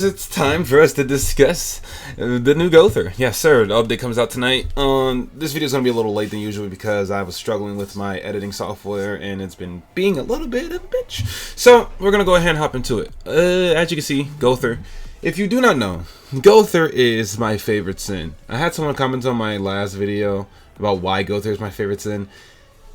It's time for us to discuss the new GOWTHER. Yes, sir. The update comes out tonight. This video is going to be a little late than usual because I was struggling with my editing software and it's been being a little bit of a bitch. So we're going to go ahead and hop into it. As you can see, GOWTHER. If you do not know, GOWTHER is my favorite sin. I had someone comment on my last video about why GOWTHER is my favorite sin,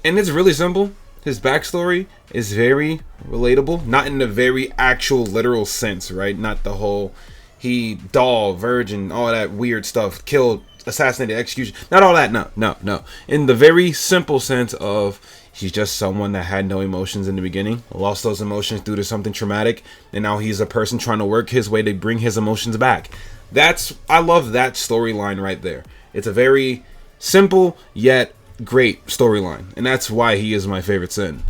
and it's really simple. His backstory is very relatable, not in the very actual literal sense, right? Not the whole he doll, virgin, all that weird stuff, killed, assassinated, execution, not all that. No. In the very simple sense of he's just someone that had no emotions in the beginning, lost those emotions due to something traumatic, and now he's a person trying to work his way to bring his emotions back. I love that storyline right there. It's a very simple yet great storyline, and that's why he is my favorite sin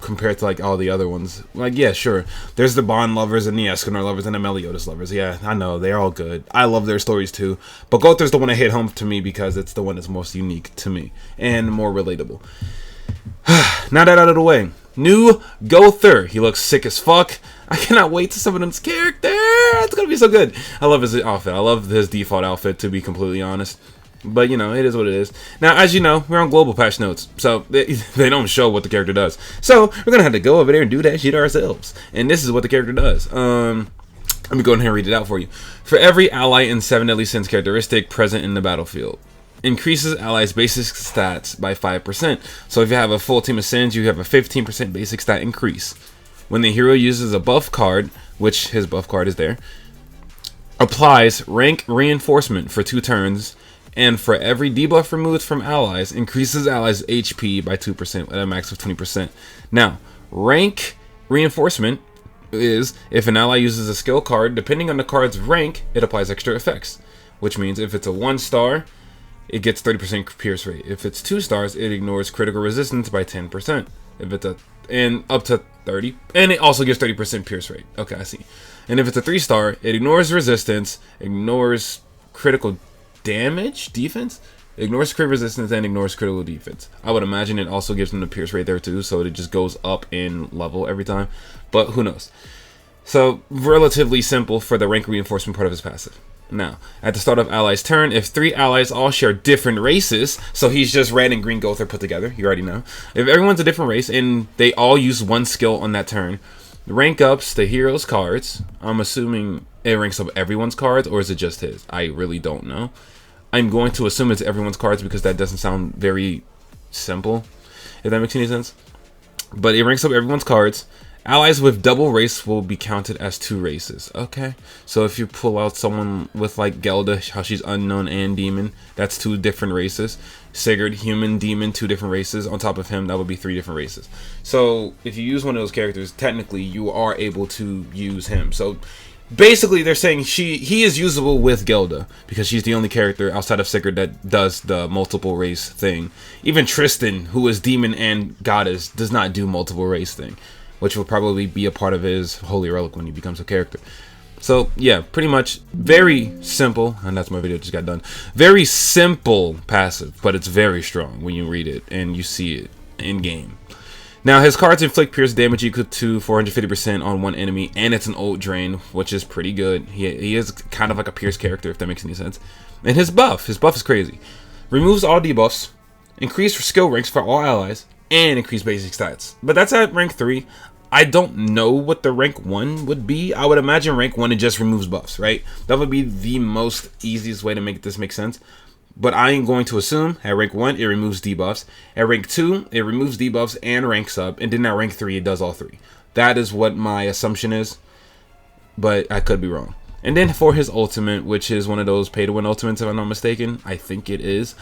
compared to like all the other ones. Like, yeah, sure, there's the Bond lovers and the Escanor lovers and the Meliodas lovers. Yeah, I know, they're all good. I love their stories too, but GOWTHER's the one that hit home to me because it's the one that's most unique to me and more relatable. Now that out of the way, new GOWTHER. He looks sick as fuck. I cannot wait to summon his character. It's gonna be so good. I love his outfit. I love his default outfit, to be completely honest. But, you know, it is what it is. Now, as you know, we're on global patch notes, so they don't show what the character does. So, we're going to have to go over there and do that shit ourselves. And this is what the character does. Let me go ahead and read it out for you. For every ally in 7 Deadly Sins characteristic present in the battlefield, increases allies' basic stats by 5%. So, if you have a full team of sins, you have a 15% basic stat increase. When the hero uses a buff card, which his buff card is there, applies rank reinforcement for 2 turns, and for every debuff removed from allies, increases allies' HP by 2% at a max of 20%. Now, rank reinforcement is if an ally uses a skill card, depending on the card's rank, it applies extra effects. Which means if it's a 1 star, it gets 30% pierce rate. If it's 2 stars, it ignores critical resistance by 10%. If it's and up to 30, and it also gives 30% pierce rate. Okay, I see. And if it's a 3 star, it ignores resistance, ignores critical damage, defense, ignores crit resistance, and ignores critical defense. I would imagine it also gives them the pierce rate there too, so it just goes up in level every time, but who knows. So relatively simple for the rank reinforcement part of his passive. Now, at the start of allies turn, if 3 allies all share different races, so he's just red and green GOWTHER put together, you already know. If everyone's a different race and they all use 1 skill on that turn, rank ups the hero's cards. I'm assuming it ranks up everyone's cards, or is it just his? I really don't know. I'm going to assume it's everyone's cards because that doesn't sound very simple, if that makes any sense. But it ranks up everyone's cards. Allies with double race will be counted as 2 races. Okay, so if you pull out someone with like Gelda, how she's unknown and demon, that's 2 different races. Sigurd, human, demon, 2 different races. On top of him, that would be 3 different races. So if you use one of those characters, technically you are able to use him. So basically, they're saying he is usable with Gelda because she's the only character outside of Sigurd that does the multiple race thing. Even Tristan, who is demon and goddess, does not do multiple race thing, which will probably be a part of his holy relic when he becomes a character. So yeah, pretty much very simple, and that's my video just got done. Very simple passive, but it's very strong when you read it and you see it in game. Now, his cards inflict pierce damage equal to 450% on 1 enemy, and it's an ult drain, which is pretty good. He is kind of like a pierce character, if that makes any sense. And his buff is crazy. Removes all debuffs, increase skill ranks for all allies, and increase basic stats. But that's at rank 3. I don't know what the rank 1 would be. I would imagine rank 1 it just removes buffs, right? That would be the most easiest way to make this make sense. But I am going to assume at rank 1, it removes debuffs. At rank 2, it removes debuffs and ranks up. And then at rank 3, it does all 3. That is what my assumption is. But I could be wrong. And then for his ultimate, which is one of those pay-to-win ultimates, if I'm not mistaken. I think it is.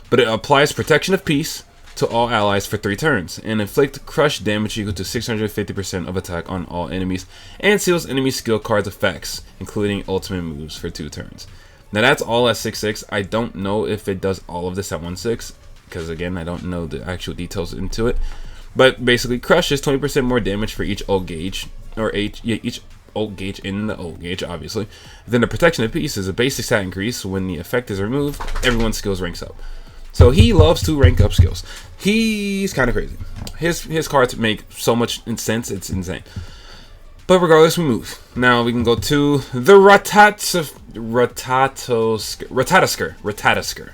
But it applies Protection of Peace to all allies for 3 turns. And inflict crush damage equal to 650% of attack on all enemies. And seals enemy skill cards effects, including ultimate moves for 2 turns. Now that's all at 6/6. I don't know if it does all of this at 1/6 because again I don't know the actual details into it. But basically, Crush is 20% more damage for each ult gauge, or each ult gauge in the ult gauge, obviously. Then the Protection of Peace is a basic stat increase. When the effect is removed, everyone's skills ranks up. So he loves to rank up skills. He's kind of crazy. His cards make so much sense, it's insane. But regardless, we move. Now we can go to the Ratatosker.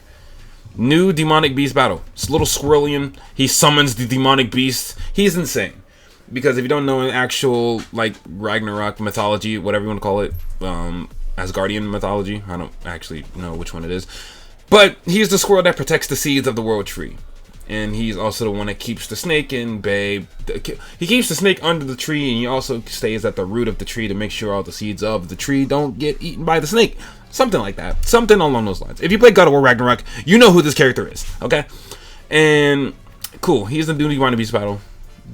New demonic beast battle. It's a little Squirrelian. He summons the demonic beast. He's insane. Because if you don't know an actual, like, Ragnarok mythology, whatever you want to call it, Asgardian mythology, I don't actually know which one it is. But he's the squirrel that protects the seeds of the world tree. And he's also the one that keeps the snake in bay. He keeps the snake under the tree, and he also stays at the root of the tree to make sure all the seeds of the tree don't get eaten by the snake. Something like that. Something along those lines. If you play God of War Ragnarok, you know who this character is, okay? And cool, he's the new demonic beast battle.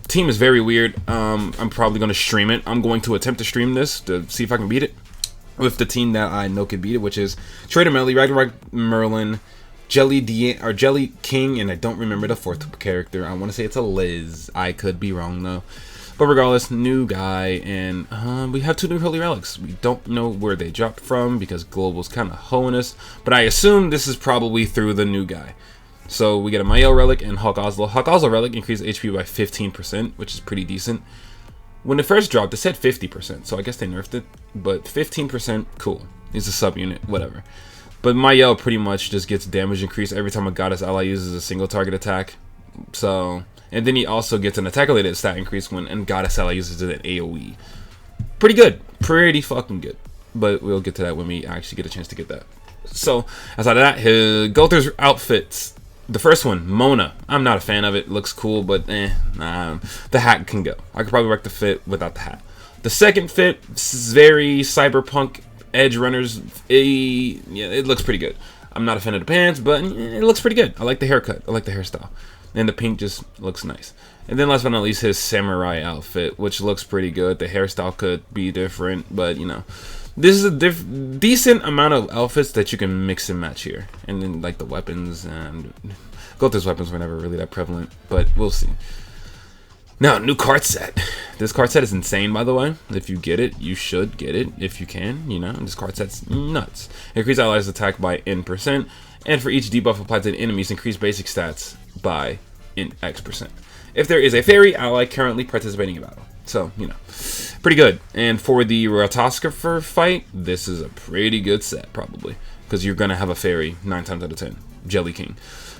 Team is very weird. I'm probably going to stream it. I'm going to attempt to stream this to see if I can beat it with the team that I know can beat it, which is Trader Melly, Ragnarok Merlin, Jelly King, and I don't remember the fourth character. I want to say it's a Liz. I could be wrong though. But regardless, new guy, and we have 2 new holy relics. We don't know where they dropped from because Global's kind of hoeing us, but I assume this is probably through the new guy. So we get a Mael relic and Hawk Oslo. Hawk Oslo relic increased HP by 15%, which is pretty decent. When it first dropped, it said 50%, so I guess they nerfed it. But 15%, cool. He's a subunit, whatever. But Mael pretty much just gets damage increase every time a goddess ally uses a single target attack. So, and then he also gets an attack-related stat increase when a goddess ally uses an AoE. Pretty good. Pretty fucking good. But we'll get to that when we actually get a chance to get that. So, outside of that, GOWTHER's outfits. The first one, Mona. I'm not a fan of it. Looks cool, but the hat can go. I could probably rock the fit without the hat. The second fit is very cyberpunk edge runners. Yeah, it looks pretty good. I'm not a fan of the pants, but it looks pretty good. I like the haircut. I like the hairstyle. And the pink just looks nice. And then last but not least, his samurai outfit, which looks pretty good. The hairstyle could be different, but you know. This is a decent amount of outfits that you can mix and match here. And then, like, the weapons and GOWTHER's weapons were never really that prevalent, but we'll see. Now, new card set. This card set is insane, by the way. If you get it, you should get it if you can, you know. This card set's nuts. Increase allies' attack by N%, and for each debuff applied to enemies, increase basic stats by X%. If there is a fairy ally currently participating in battle. So, you know, pretty good. And for the Ratatosker fight, this is a pretty good set, probably. Because you're going to have a fairy 9 times out of 10. Jelly King.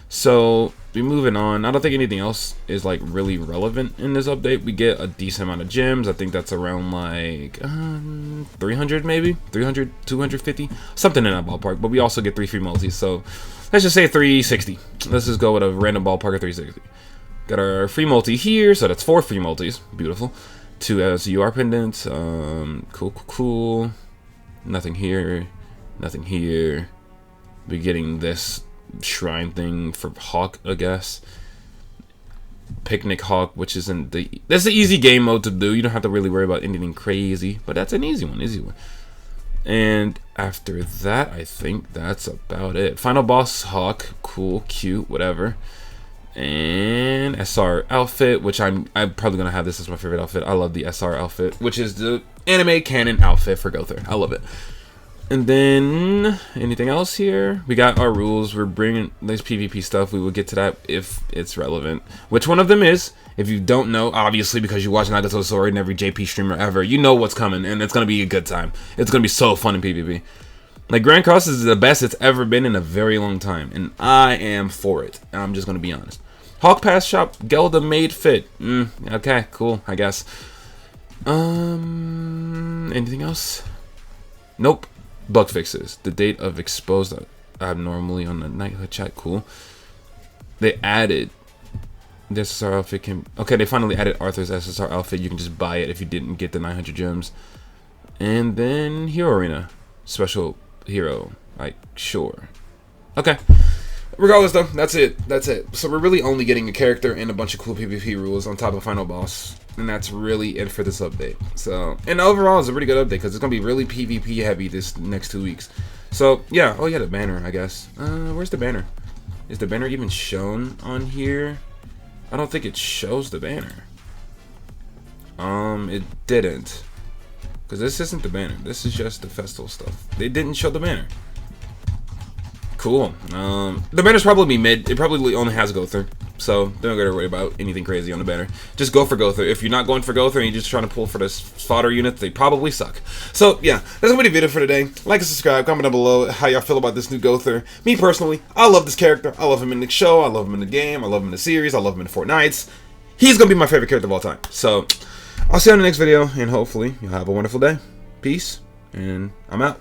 So, we're moving on. I don't think anything else is, like, really relevant in this update. We get a decent amount of gems. I think that's around, like, 300 maybe? 300, 250? Something in that ballpark. But we also get 3 free multis. So, let's just say 360. Let's just go with a random ballpark of 360. Got our free multi here, so that's 4 free multis. Beautiful. 2 SUR pendants. Cool. Nothing here. Nothing here. We're getting this shrine thing for Hawk, I guess. Picnic Hawk, which is in the... That's an easy game mode to do. You don't have to really worry about anything crazy, but that's an easy one. And after that, I think that's about it. Final boss Hawk. Cool, cute, whatever. And SR outfit, which I'm probably gonna have this as my favorite outfit. I love the SR outfit, which is the anime canon outfit for GOWTHER. I love it. And then anything else here? We got our rules. We're bringing this PvP stuff. We will get to that if it's relevant. Which one of them is? If you don't know, obviously because you watch Nagato Sword and every JP streamer ever, you know what's coming, and it's gonna be a good time. It's gonna be so fun in PvP. Like, Grandcross is the best it's ever been in a very long time, and I am for it. I'm just gonna be honest. Hawk Pass Shop, Gelda made fit. Okay, cool, I guess. Anything else? Nope. Bug fixes. The date of exposed abnormally on the knighthood chat. Cool. They added the SSR outfit. Okay, they finally added Arthur's SSR outfit. You can just buy it if you didn't get the 900 gems. And then Hero Arena. Special hero. Like, sure. Okay. Regardless, though, that's it. So we're really only getting a character and a bunch of cool PvP rules on top of Final Boss. And that's really it for this update. So, and overall, it's a pretty good update because it's going to be really PvP heavy this next 2 weeks. So, yeah. Oh, yeah, the banner, I guess. Where's the banner? Is the banner even shown on here? I don't think it shows the banner. It didn't. Because this isn't the banner. This is just the festival stuff. They didn't show the banner. Cool. The banner's probably mid. It probably only has GOWTHER. so don't gotta worry about anything crazy on the banner. Just go for GOWTHER. If you're not going for GOWTHER and you're just trying to pull for this fodder units, they probably suck. So yeah, that's gonna be the video for today. Like and subscribe, comment down below how y'all feel about this new GOWTHER. Me personally, I love this character. I love him in the show, I love him in the game, I love him in the series, I love him in Fortnite. He's gonna be my favorite character of all time. So I'll see you on the next video, and hopefully you'll have a wonderful day. Peace, and I'm out.